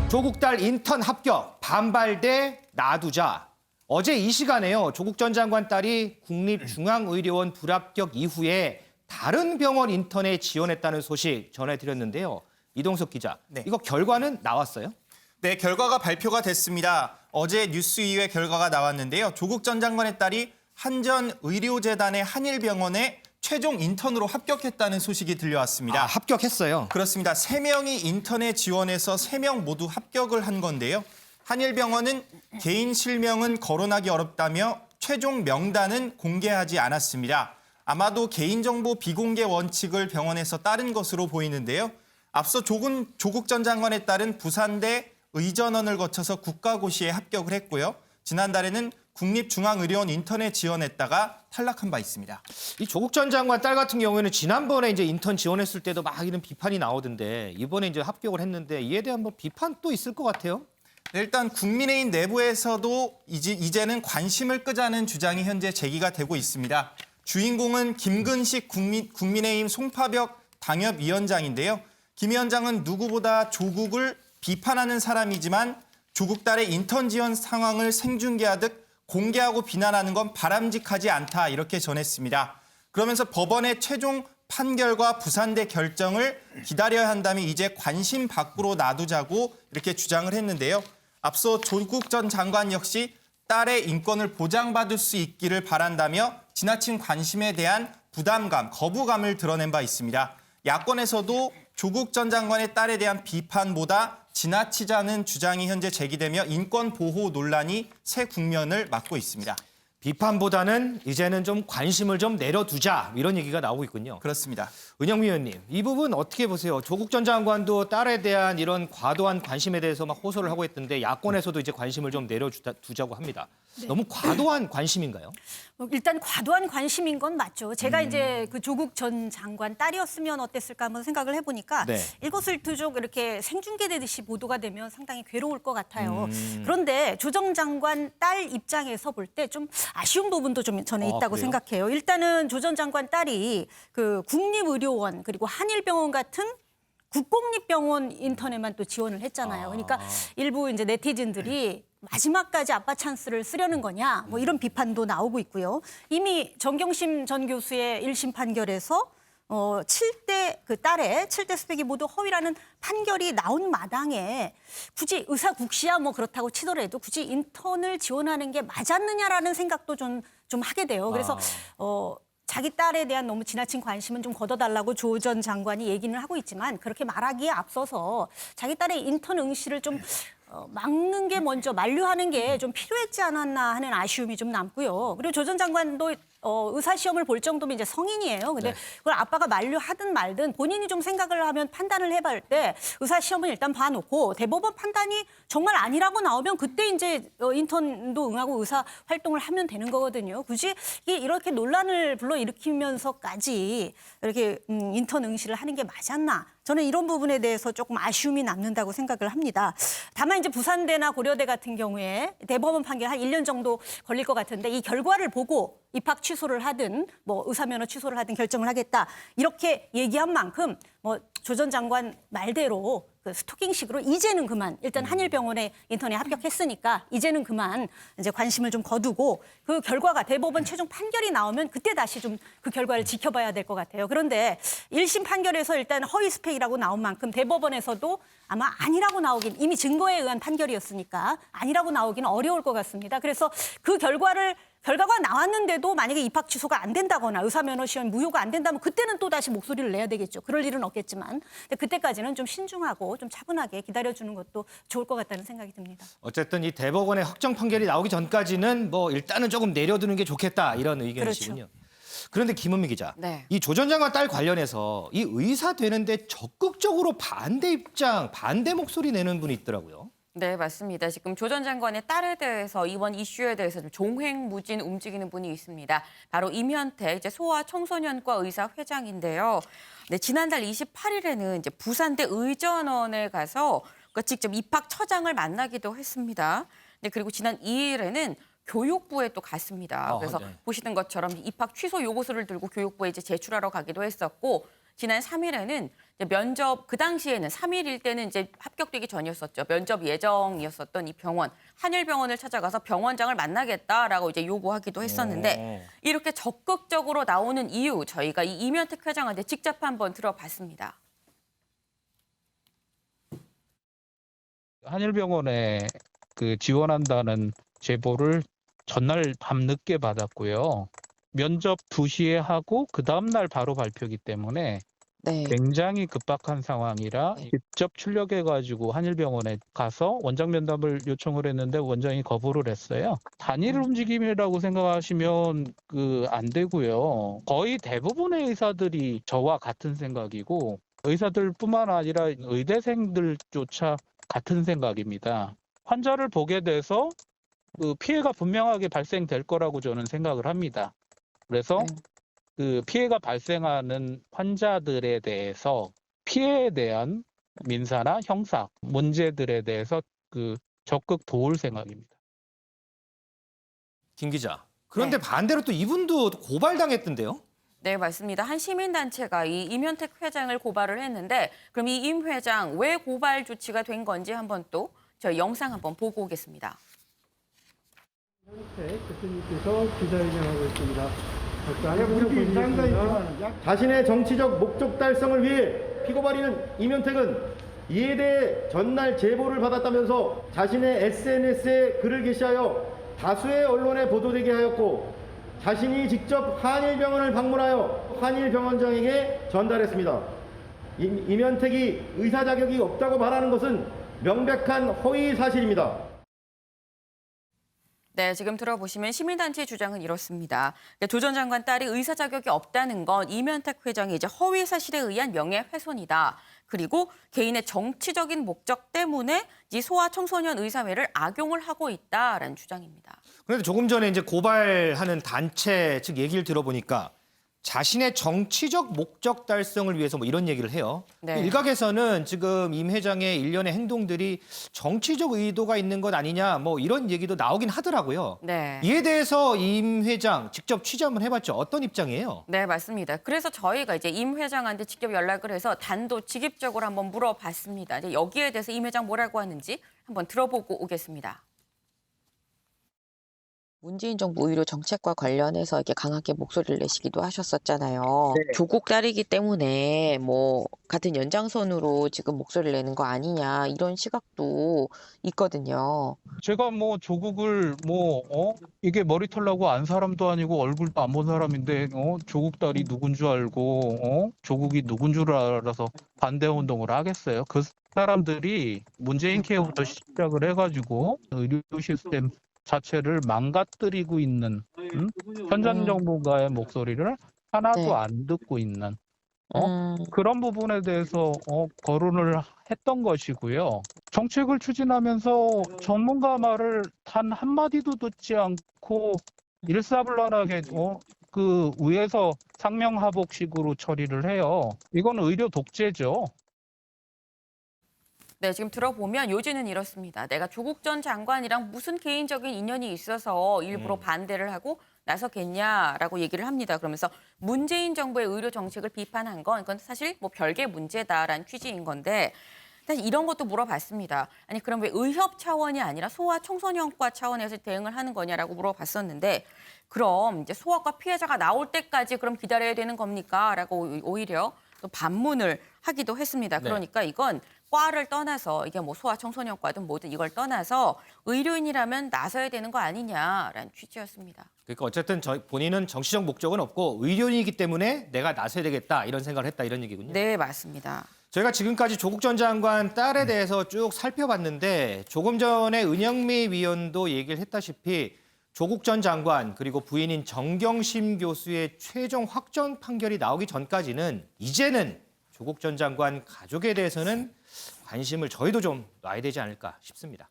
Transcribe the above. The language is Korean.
조국 딸 인턴 합격, 반발대 놔두자. 어제 이 시간에요. 조국 전 장관 딸이 국립중앙의료원 불합격 이후에 다른 병원 인턴에 지원했다는 소식 전해드렸는데요. 이동석 기자, 네. 이거 결과는 나왔어요? 네, 결과가 발표가 됐습니다. 어제 뉴스 2회 결과가 나왔는데요. 조국 전 장관의 딸이 한전의료재단의 한일병원에 최종 인턴으로 합격했다는 소식이 들려왔습니다. 합격했어요. 그렇습니다. 3명이 인턴에 지원해서 3명 모두 합격을 한 건데요. 한일병원은 개인 실명은 거론하기 어렵다며 최종 명단은 공개하지 않았습니다. 아마도 개인정보 비공개 원칙을 병원에서 따른 것으로 보이는데요. 앞서 조국 전 장관의 딸은 부산대 의전원을 거쳐서 국가고시에 합격을 했고요. 지난달에는 국립중앙의료원 인턴에 지원했다가 탈락한 바 있습니다. 이 조국 전 장관 딸 같은 경우에는 지난번에 이제 인턴 지원했을 때도 막 이런 비판이 나오던데 이번에 이제 합격을 했는데 이에 대한 뭐 비판 또 있을 것 같아요. 네, 일단 국민의힘 내부에서도 이제는 관심을 끄자는 주장이 현재 제기가 되고 있습니다. 주인공은 김근식 국민의힘 송파벽 당협위원장인데요. 김 위원장은 누구보다 조국을 비판하는 사람이지만 조국 딸의 인턴 지원 상황을 생중계하듯 공개하고 비난하는 건 바람직하지 않다 이렇게 전했습니다. 그러면서 법원의 최종 판결과 부산대 결정을 기다려야 한다면 이제 관심 밖으로 놔두자고 이렇게 주장을 했는데요. 앞서 조국 전 장관 역시 딸의 인권을 보장받을 수 있기를 바란다며 지나친 관심에 대한 부담감, 거부감을 드러낸 바 있습니다. 야권에서도 조국 전 장관의 딸에 대한 비판보다 지나치자는 주장이 현재 제기되며 인권 보호 논란이 새 국면을 맞고 있습니다. 비판보다는 이제는 좀 관심을 좀 내려두자 이런 얘기가 나오고 있군요. 그렇습니다. 은영미 의원님, 이 부분 어떻게 보세요? 조국 전 장관도 딸에 대한 이런 과도한 관심에 대해서 막 호소를 하고 있던데 야권에서도 이제 관심을 좀 내려두자고 합니다. 네. 너무 과도한 관심인가요? 일단 과도한 관심인 건 맞죠. 제가 이제 그 조국 전 장관 딸이었으면 어땠을까 한번 생각을 해보니까 네. 일거수일투족 이렇게 생중계되듯이 보도가 되면 상당히 괴로울 것 같아요. 그런데 조 전 장관 딸 입장에서 볼 때 좀 아쉬운 부분도 좀 저는 있다고 그래요? 생각해요. 일단은 조 전 장관 딸이 그 국립의료원 그리고 한일병원 같은 국공립병원 인턴에만 또 지원을 했잖아요. 그러니까 일부 이제 네티즌들이 마지막까지 아빠 찬스를 쓰려는 거냐 뭐 이런 비판도 나오고 있고요. 이미 정경심 전 교수의 1심 판결에서 7대 그 딸의 7대 스펙이 모두 허위라는 판결이 나온 마당에 굳이 의사 국시야 뭐 그렇다고 치더라도 굳이 인턴을 지원하는 게 맞았느냐라는 생각도 좀 하게 돼요. 그래서 자기 딸에 대한 너무 지나친 관심은 좀 걷어달라고 조 전 장관이 얘기는 하고 있지만 그렇게 말하기에 앞서서 자기 딸의 인턴 응시를 좀 막는 게 먼저 만류하는 게 좀 필요했지 않았나 하는 아쉬움이 좀 남고요. 그리고 조 전 장관도 의사 시험을 볼 정도면 이제 성인이에요. 근데 그걸 아빠가 만류하든 말든 본인이 좀 생각을 하면 판단을 해볼 때 의사 시험은 일단 봐놓고 대법원 판단이 정말 아니라고 나오면 그때 이제 인턴도 응하고 의사 활동을 하면 되는 거거든요. 굳이 이렇게 논란을 불러일으키면서까지 이렇게 인턴 응시를 하는 게 맞았나? 저는 이런 부분에 대해서 조금 아쉬움이 남는다고 생각을 합니다. 다만 이제 부산대나 고려대 같은 경우에 대법원 판결 한 1년 정도 걸릴 것 같은데 이 결과를 보고 입학 취소를 하든 뭐 의사면허 취소를 하든 결정을 하겠다. 이렇게 얘기한 만큼 뭐 조 전 장관 말대로 그 스토킹식으로 이제는 그만 일단 한일병원에 인턴에 합격했으니까 이제는 그만 이제 관심을 좀 거두고 그 결과가 대법원 최종 판결이 나오면 그때 다시 좀 그 결과를 지켜봐야 될 것 같아요. 그런데 1심 판결에서 일단 허위 스펙이라고 나온 만큼 대법원에서도 아마 아니라고 나오긴 이미 증거에 의한 판결이었으니까 아니라고 나오기는 어려울 것 같습니다. 그래서 그 결과가 나왔는데도 만약에 입학 취소가 안 된다거나 의사면허 시험 무효가 안 된다면 그때는 또 다시 목소리를 내야 되겠죠. 그럴 일은 없겠지만 근데 그때까지는 좀 신중하고 좀 차분하게 기다려주는 것도 좋을 것 같다는 생각이 듭니다. 어쨌든 이 대법원의 확정 판결이 나오기 전까지는 뭐 일단은 조금 내려두는 게 좋겠다 이런 의견이시군요. 그렇죠. 그런데 김은미 기자, 네. 이 조 전 장관 딸 관련해서 이 의사 되는데 적극적으로 반대 입장, 반대 목소리 내는 분이 있더라고요. 네, 맞습니다. 지금 조 전 장관의 딸에 대해서 이번 이슈에 대해서 좀 종횡무진 움직이는 분이 있습니다. 바로 임현태 이제 소아청소년과 의사 회장인데요. 네, 지난달 28일에는 이제 부산대 의전원에 가서 직접 입학처장을 만나기도 했습니다. 네, 그리고 지난 2일에는 교육부에 또 갔습니다. 그래서 네. 보시는 것처럼 입학 취소 요구서를 들고 교육부에 이제 제출하러 가기도 했었고 지난 3일에는 면접 그 당시에는 3일일 때는 이제 합격되기 전이었었죠. 면접 예정이었었던 이 병원 한일병원을 찾아가서 병원장을 만나겠다라고 이제 요구하기도 했었는데 이렇게 적극적으로 나오는 이유 저희가 이 이면택 회장한테 직접 한번 들어봤습니다. 한일병원에 그 지원한다는 제보를 전날 밤늦게 받았고요. 면접 2시에 하고 그 다음날 바로 발표기 때문에 네. 굉장히 급박한 상황이라 직접 출력해가지고 한일병원에 가서 원장 면담을 요청을 했는데 원장이 거부를 했어요. 단일 움직임이라고 생각하시면 안 되고요. 거의 대부분의 의사들이 저와 같은 생각이고 의사들뿐만 아니라 의대생들조차 같은 생각입니다. 환자를 보게 돼서 그 피해가 분명하게 발생될 거라고 저는 생각을 합니다. 그래서 그 피해가 발생하는 환자들에 대해서 피해에 대한 민사나 형사 문제들에 대해서 적극 도울 생각입니다. 김 기자. 그런데 반대로 또 이분도 고발당했던데요? 네, 맞습니다. 한 시민단체가 이 이면택 회장을 고발을 했는데 그럼 이 임 회장 왜 고발 조치가 된 건지 한번 또 저희 영상 한번 보고 오겠습니다. 이면택 대표님께서 기자회견하고 있습니다. 자신의 정치적 목적 달성을 위해 피고발인은 이면택은 이에 대해 전날 제보를 받았다면서 자신의 SNS에 글을 게시하여 다수의 언론에 보도되게 하였고 자신이 직접 한일병원을 방문하여 한일병원장에게 전달했습니다. 이면택이 의사 자격이 없다고 말하는 것은 명백한 허위 사실입니다. 네, 지금 들어보시면 시민단체의 주장은 이렇습니다. 조 전 장관 딸이 의사 자격이 없다는 건 이면택 회장이 이제 허위 사실에 의한 명예훼손이다. 그리고 개인의 정치적인 목적 때문에 이 소아청소년 의사회를 악용을 하고 있다라는 주장입니다. 그런데 조금 전에 이제 고발하는 단체 측 얘기를 들어보니까 자신의 정치적 목적 달성을 위해서 뭐 이런 얘기를 해요. 네. 일각에서는 지금 임 회장의 일련의 행동들이 정치적 의도가 있는 것 아니냐 뭐 이런 얘기도 나오긴 하더라고요. 네. 이에 대해서 임 회장 직접 취재 한번 해봤죠. 어떤 입장이에요? 네, 맞습니다. 그래서 저희가 이제 임 회장한테 직접 연락을 해서 단도직입적으로 한번 물어봤습니다. 이제 여기에 대해서 임 회장 뭐라고 하는지 한번 들어보고 오겠습니다. 문재인 정부 의료 정책과 관련해서 이렇게 강하게 목소리를 내시기도 하셨었잖아요. 조국 딸이기 때문에 뭐 같은 연장선으로 지금 목소리를 내는 거 아니냐 이런 시각도 있거든요. 제가 뭐 조국을 이게 머리털 나고 안 사람도 아니고 얼굴도 안 본 사람인데 조국 딸이 누군 줄 알고 조국이 누군 줄 알아서 반대 운동을 하겠어요. 그 사람들이 문재인 케어부터 시작을 해가지고 의료 시스템 자체를 망가뜨리고 있는 현 정부가의 목소리를 하나도 네. 안 듣고 있는 음, 그런 부분에 대해서 거론을 했던 것이고요. 정책을 추진하면서 전문가 말을 단 한마디도 듣지 않고 일사불란하게 그 위에서 상명하복식으로 처리를 해요. 이건 의료 독재죠. 네, 지금 들어보면 요지는 이렇습니다. 내가 조국 전 장관이랑 무슨 개인적인 인연이 있어서 일부러 반대를 하고 나서겠냐라고 얘기를 합니다. 그러면서 문재인 정부의 의료 정책을 비판한 건 이건 사실 뭐 별개 문제다라는 취지인 건데 사실 이런 것도 물어봤습니다. 아니 그럼 왜 의협 차원이 아니라 소아청소년과 차원에서 대응을 하는 거냐라고 물어봤었는데 그럼 이제 소아과 피해자가 나올 때까지 그럼 기다려야 되는 겁니까? 라고 오히려 또 반문을 하기도 했습니다. 그러니까 이건 과를 떠나서 이게 뭐 소아청소년과든 뭐든 이걸 떠나서 의료인이라면 나서야 되는 거 아니냐라는 취지였습니다. 그러니까 어쨌든 본인은 정치적 목적은 없고 의료인이기 때문에 내가 나서야 되겠다 이런 생각을 했다 이런 얘기군요. 네, 맞습니다. 저희가 지금까지 조국 전 장관 딸에 대해서 쭉 살펴봤는데 조금 전에 은영미 위원도 얘기를 했다시피 조국 전 장관 그리고 부인인 정경심 교수의 최종 확정 판결이 나오기 전까지는 이제는 조국 전 장관 가족에 대해서는 관심을 저희도 좀 놔야 되지 않을까 싶습니다.